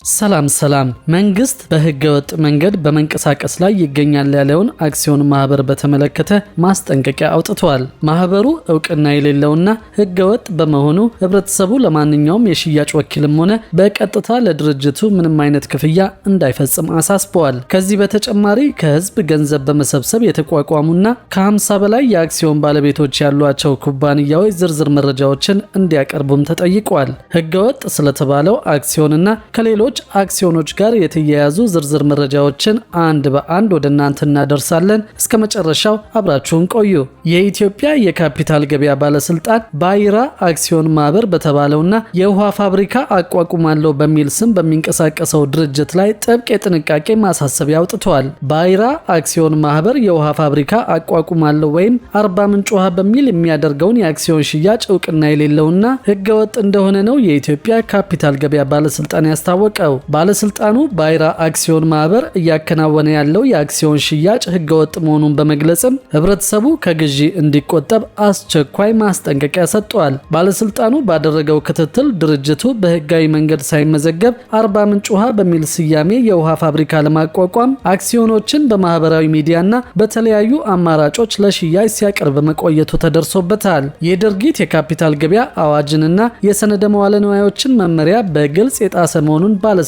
ሰላም መንግስት በህገወጥ መንገድ በመንቀሳቀስ ላይ ይገኛል ያለውን አክሲዮን ማህበር በተመለከተ ማስጠንቀቂያ አውጥቷል። ማህበሩ እውቅና የሌለውና ህገወጥ በመሆኑ ህብረተሰቡ ለማንኛውም የሽያጭ ወኪልም ሆነ በቀጥታ ለድርጅቱ ምንም አይነት ክፍያ እንዳይፈጽም አሳስበዋል። ከዚህ በተጨማሪ ከህዝብ ገንዘብ በመሰብሰብ የተቋቋሙና ከ50 በላይ የአክሲዮን ባለቤቶች ያሏቸው ኩባንያዎች ዝርዝር መረጃዎችን እንዲያቀርቡም ተጠይቋል። ህገወጥ ስለተባለው አክሲዮንና ከሌሎች አክሲዮኖች ጋር የተያያዙ ዝርዝር መረጃዎችን አንድ በአንድ ወደ እናንተ እናደርሳለን። እስከ መጨረሻው አብራችሁን ቆዩ። የኢትዮጵያ የካፒታል ገበያ ባለስልጣን ባይራ አክሲዮን ማህበር በተባለውና የውሃ ፋብሪካ አቋቁማለሁ በሚል ስም በሚንቀሳቀሰው ድርጅት ላይ ጥብቅ የጥንቃቄ ማሳሰቢያ አውጥቷል። ባይራ አክሲዮን ማህበር የውሃ ፋብሪካ አቋቁማለሁ ወይም አርባ ምንጭ ውሃ በሚል የሚያደርገውን የአክሲዮን ሽያጭ እውቅና የሌለውና ህገወጥ እንደሆነ ነው የኢትዮጵያ ካፒታል ገበያ ባለስልጣን ያስታወቀው። ባለስልጣኑ ባይራ አክሲዮን ማህበር እያከናወነ ያለው የአክሲዮን ሽያጭ ህገወጥ መሆኑን በመግለጽም ህብረተሰቡ ከግዢ እንዲቆጠብ አስቸኳይ ማስጠንቀቂያ ሰጥቷል። ባለስልጣኑ ባደረገው ክትትል ድርጅቱ በህጋዊ መንገድ ሳይመዘገብ አርባ ምንጭ ውሃ በሚል ስያሜ የውሃ ፋብሪካ ለማቋቋም አክሲዮኖችን በማህበራዊ ሚዲያና በተለያዩ አማራጮች ለሽያጭ ሲያቀርብ መቆየቱ ተደርሶበታል። የድርጊት የካፒታል ገበያ አዋጅንና የሰነደ መዋለ ንዋዮችን መመሪያ በግልጽ የጣሰ መሆኑን ባለስልጣኑ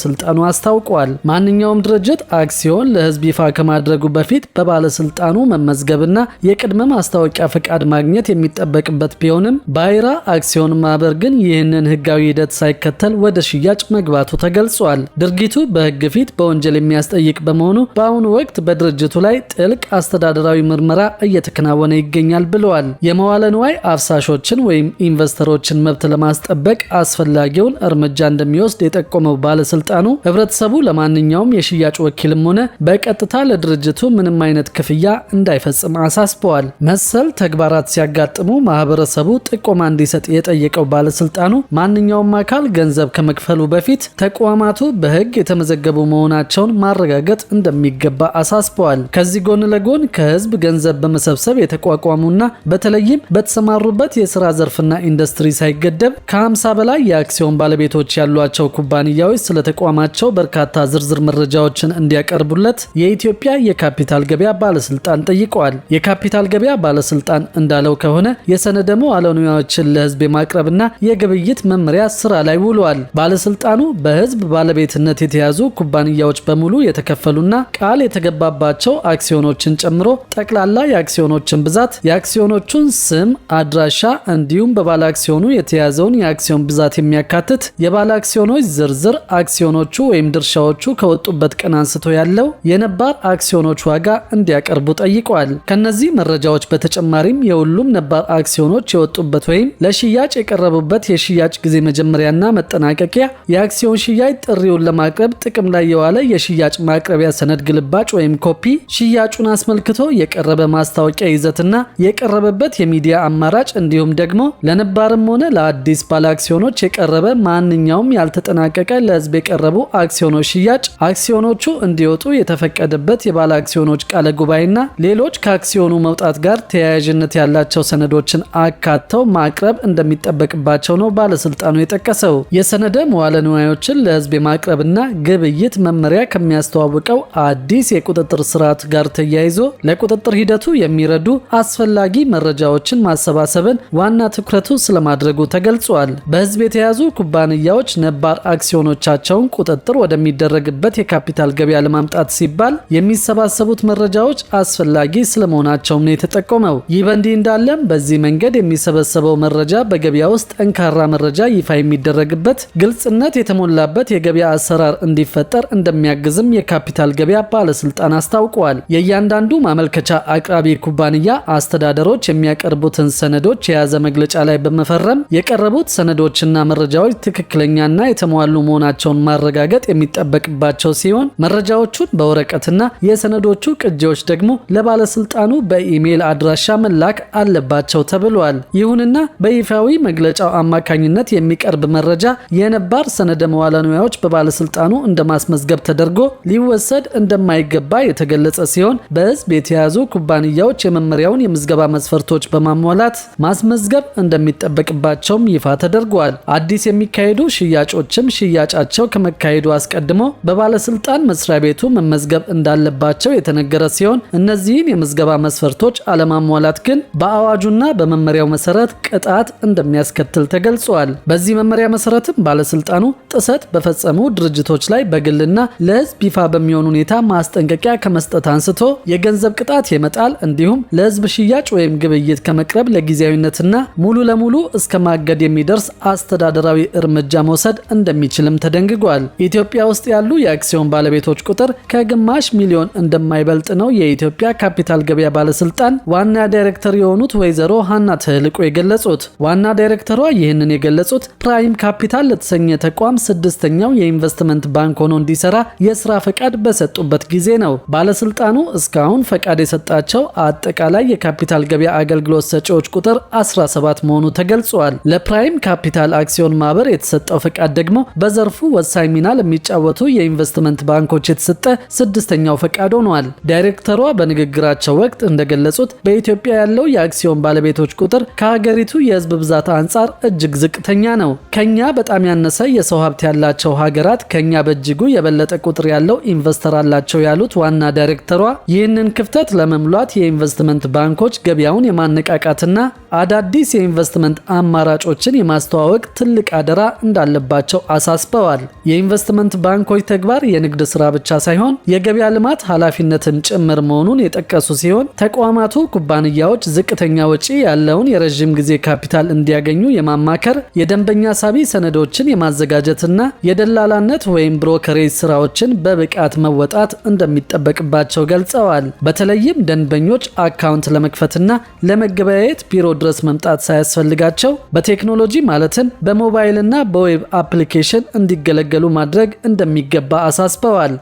አስታውቋል። ማንኛውም ድርጅት አክሲዮን ለህዝብ ይፋ ከማድረጉ በፊት በባለስልጣኑ መመዝገብና የቅድመ ማስታወቂያ ፍቃድ ማግኘት የሚጠበቅበት ቢሆንም ባይራ አክሲዮን ማህበር ግን ይህንን ህጋዊ ሂደት ሳይከተል ወደ ሽያጭ መግባቱ ተገልጿል። ድርጊቱ በህግ ፊት በወንጀል የሚያስጠይቅ በመሆኑ በአሁኑ ወቅት በድርጅቱ ላይ ጥልቅ አስተዳደራዊ ምርመራ እየተከናወነ ይገኛል ብለዋል። የመዋለ ንዋይ አፍሳሾችን ወይም ኢንቨስተሮችን መብት ለማስጠበቅ አስፈላጊውን እርምጃ እንደሚወስድ የጠቆመው ባለስልጣኑ ህብረተሰቡ ለማንኛውም የሽያጭ ወኪልም ሆነ በቀጥታ ለድርጅቱ ምንም አይነት ክፍያ እንዳይፈጽም አሳስበዋል። መሰል ተግባራት ሲያጋጥሙ ማህበረሰቡ ጥቆማ እንዲሰጥ የጠየቀው ባለስልጣኑ ማንኛውም አካል ገንዘብ ከመክፈሉ በፊት ተቋማቱ በህግ የተመዘገቡ መሆናቸውን ማረጋገጥ እንደሚገባ አሳስበዋል። ከዚህ ጎን ለጎን ከህዝብ ገንዘብ በመሰብሰብ የተቋቋሙና በተለይም በተሰማሩበት የስራ ዘርፍና ኢንዱስትሪ ሳይገደብ ከ50 በላይ የአክሲዮን ባለቤቶች ያሏቸው ኩባንያዎች ስለተቋማቸው በርካታ ዝርዝር መረጃዎችን እንዲያቀርቡለት የኢትዮጵያ የካፒታል ገበያ ባለስልጣን ጠይቀዋል። የካፒታል ገበያ ባለስልጣን እንዳለው ከሆነ የሰነደ መዋዕለ ንዋዮችን ለህዝብ የማቅረብና የግብይት መመሪያ ስራ ላይ ውሏል። ባለስልጣኑ በህዝብ ባለቤትነት የተያዙ ኩባንያዎች በሙሉ የተከፈሉና ቃል የተገባባቸው አክሲዮኖችን ጨምሮ ጠቅላላ የአክሲዮኖችን ብዛት፣ የአክሲዮኖቹን ስም፣ አድራሻ እንዲሁም በባለ አክሲዮኑ የተያዘውን የአክሲዮን ብዛት የሚያካትት የባለ አክሲዮኖች ዝርዝር አክሲዮኖቹ ወይም ድርሻዎቹ ከወጡበት ቀን አንስቶ ያለው የነባር አክሲዮኖች ዋጋ እንዲያቀርቡ ጠይቀዋል። ከነዚህ መረጃዎች በተጨማሪም የሁሉም ነባር አክሲዮኖች የወጡበት ወይም ለሽያጭ የቀረቡበት የሽያጭ ጊዜ መጀመሪያና መጠናቀቂያ፣ የአክሲዮን ሽያጭ ጥሪውን ለማቅረብ ጥቅም ላይ የዋለ የሽያጭ ማቅረቢያ ሰነድ ግልባጭ ወይም ኮፒ፣ ሽያጩን አስመልክቶ የቀረበ ማስታወቂያ ይዘትና የቀረበበት የሚዲያ አማራጭ እንዲሁም ደግሞ ለነባርም ሆነ ለአዲስ ባለ አክሲዮኖች የቀረበ ማንኛውም ያልተጠናቀቀ ለህዝብ የቀረቡ አክሲዮኖች ሽያጭ፣ አክሲዮኖቹ እንዲወጡ የተፈቀደበት የባለ አክሲዮኖች ቃለ ጉባኤና ሌሎች ከአክሲዮኑ መውጣት ጋር ተያያዥነት ያላቸው ሰነዶችን አካተው ማቅረብ እንደሚጠበቅባቸው ነው ባለስልጣኑ የጠቀሰው። የሰነደ መዋዕለ ንዋዮችን ለህዝብ የማቅረብና ግብይት መመሪያ ከሚያስተዋውቀው አዲስ የቁጥጥር ስርዓት ጋር ተያይዞ ለቁጥጥር ሂደቱ የሚረዱ አስፈላጊ መረጃዎችን ማሰባሰብን ዋና ትኩረቱ ስለማድረጉ ተገልጿል። በህዝብ የተያዙ ኩባንያዎች ነባር አክሲዮኖቻቸውን ቁጥጥር ወደሚደረግበት የካፒታል ገበያ ለማምጣት ሲባል የሚሰባሰቡት መረጃዎች አስፈላጊ ስለመሆናቸውም ነው የተጠቆመው። ይህ በእንዲህ እንዳለም በዚህ መንገድ የሚሰበሰበው መረጃ በገበያ ውስጥ ጠንካራ መረጃ ይፋ የሚደረግበት ግልጽነት የተሞላበት የገበያ አሰራር እንዲፈጠር እንደሚያግዝም የካፒታል ገበያ ባለስልጣን አስታውቀዋል። የእያንዳንዱ ማመልከቻ አቅራቢ ኩባንያ አስተዳደሮች የሚያቀርቡትን ሰነዶች የያዘ መግለጫ ላይ በመፈረም የቀረቡት ሰነዶችና መረጃዎች ትክክለኛና የተሟሉ መሆናቸውን ማረጋገጥ የሚጠበቅባቸው ሲሆን መረጃዎቹን በወረቀትና የሰነዶቹ ቅጂዎች ደግሞ ለባለስልጣኑ በኢሜል አድራሻ መላክ አለባቸው ተብሏል። ይሁንና በይፋዊ መግለጫው አማካኝነት የሚቀርብ መረጃ የነባር ሰነደ መዋዕለ ንዋዮች በባለስልጣኑ እንደማስመዝገብ ተደርጎ ሊወሰድ እንደማይገባ የተገለጸ ሲሆን በህዝብ የተያዙ ኩባንያዎች የመመሪያውን የምዝገባ መስፈርቶች በማሟላት ማስመዝገብ እንደሚጠበቅባቸውም ይፋ ተደርጓል። አዲስ የሚካሄዱ ሽያጮችም ሽያጫቸው ከመካሄዱ አስቀድሞ በባለስልጣን መስሪያ ቤቱ መመዝገብ እንዳለባቸው የተነገረ ሲሆን እነዚህን የምዝገባ መስፈርቶች አለማሟላት ግን በአዋጁና በመመሪያው መሰረት ቅጣት እንደሚያስከትል ተገልጿል። በዚህ መመሪያ መሰረትም ባለስልጣኑ ጥሰት በፈጸሙ ድርጅቶች ላይ በግልና ለህዝብ ይፋ በሚሆን ሁኔታ ማስጠንቀቂያ ከመስጠት አንስቶ የገንዘብ ቅጣት የመጣል እንዲሁም ለህዝብ ሽያጭ ወይም ግብይት ከመቅረብ ለጊዜያዊነትና ሙሉ ለሙሉ እስከ ማገድ የሚደርስ አስተዳደራዊ እርምጃ መውሰድ እንደሚችልም ተደንግጓል። ኢትዮጵያ ውስጥ ያሉ የአክሲዮን ባለቤቶች ቁጥር ከግማሽ ሚሊዮን እንደማይበልጥ ነው የኢትዮጵያ ካፒታል ገበያ ባለስልጣን ዋና ዳይሬክተር የሆኑት ወይዘሮ ሀና ተህልቆ የገለጹት። ዋና ዳይሬክተሯ ይህንን የገለጹት ፕራይም ካፒታል ለተሰኘ ተቋም ስድስተኛው የኢንቨስትመንት ባንክ ሆኖ እንዲሰራ የስራ ፈቃድ በሰጡበት ጊዜ ነው። ባለስልጣኑ እስካሁን ፈቃድ የሰጣቸው አጠቃላይ የካፒታል ገበያ አገልግሎት ሰጪዎች ቁጥር 17 መሆኑ ተገልጿል። ለፕራይም ካፒታል አክሲዮን ማህበር የተሰጠው ፈቃድ ደግሞ በዘርፉ ወሳኝ ሚና ለሚጫወቱ የኢንቨስትመንት ባንኮች የተሰጠ ስድስተኛው ፈቃድ ሆኗል። ዳይሬክተሯ በንግግራቸው ወቅት እንደገለጹት በኢትዮጵያ ያለው የአክሲዮን ባለቤቶች ቁጥር ከሀገሪቱ የህዝብ ብዛት አንጻር እጅግ ዝቅተኛ ነው። ከኛ በጣም ያነሰ የሰው ሀብት ያላቸው ሀገራት ከኛ በእጅጉ የበለጠ ቁጥር ያለው ኢንቨስተር አላቸው ያሉት ዋና ዳይሬክተሯ ይህንን ክፍተት ለመሙላት የኢንቨስትመንት ባንኮች ገበያውን የማነቃቃትና አዳዲስ የኢንቨስትመንት አማራጮችን የማስተዋወቅ ትልቅ አደራ እንዳለባቸው አሳስበዋል። የኢንቨስትመንት ባንኮች ተግባር የንግድ ስራ ብቻ ሳይሆን የገበያ ልማት ኃላፊነትን ጭምር መሆኑን የጠቀሱ ሲሆን ተቋማቱ ኩባንያዎች ዝቅተኛ ወጪ ያለውን የረዥም ጊዜ ካፒታል እንዲያገኙ የማማከር፣ የደንበኛ ሳቢ ሰነዶችን የማዘጋጀትና የደላላነት ወይም ብሮከሬጅ ስራዎችን በብቃት መወጣት እንደሚጠበቅባቸው ገልጸዋል። በተለይም ደንበኞች አካውንት ለመክፈትና ለመገበያየት ቢሮ ድረስ መምጣት ሳያስፈልጋቸው በቴክኖሎጂ ማለትም በሞባይልና በዌብ አፕሊኬሽን እንዲገለገሉ ማድረግ እንደሚገባ አሳስበዋል።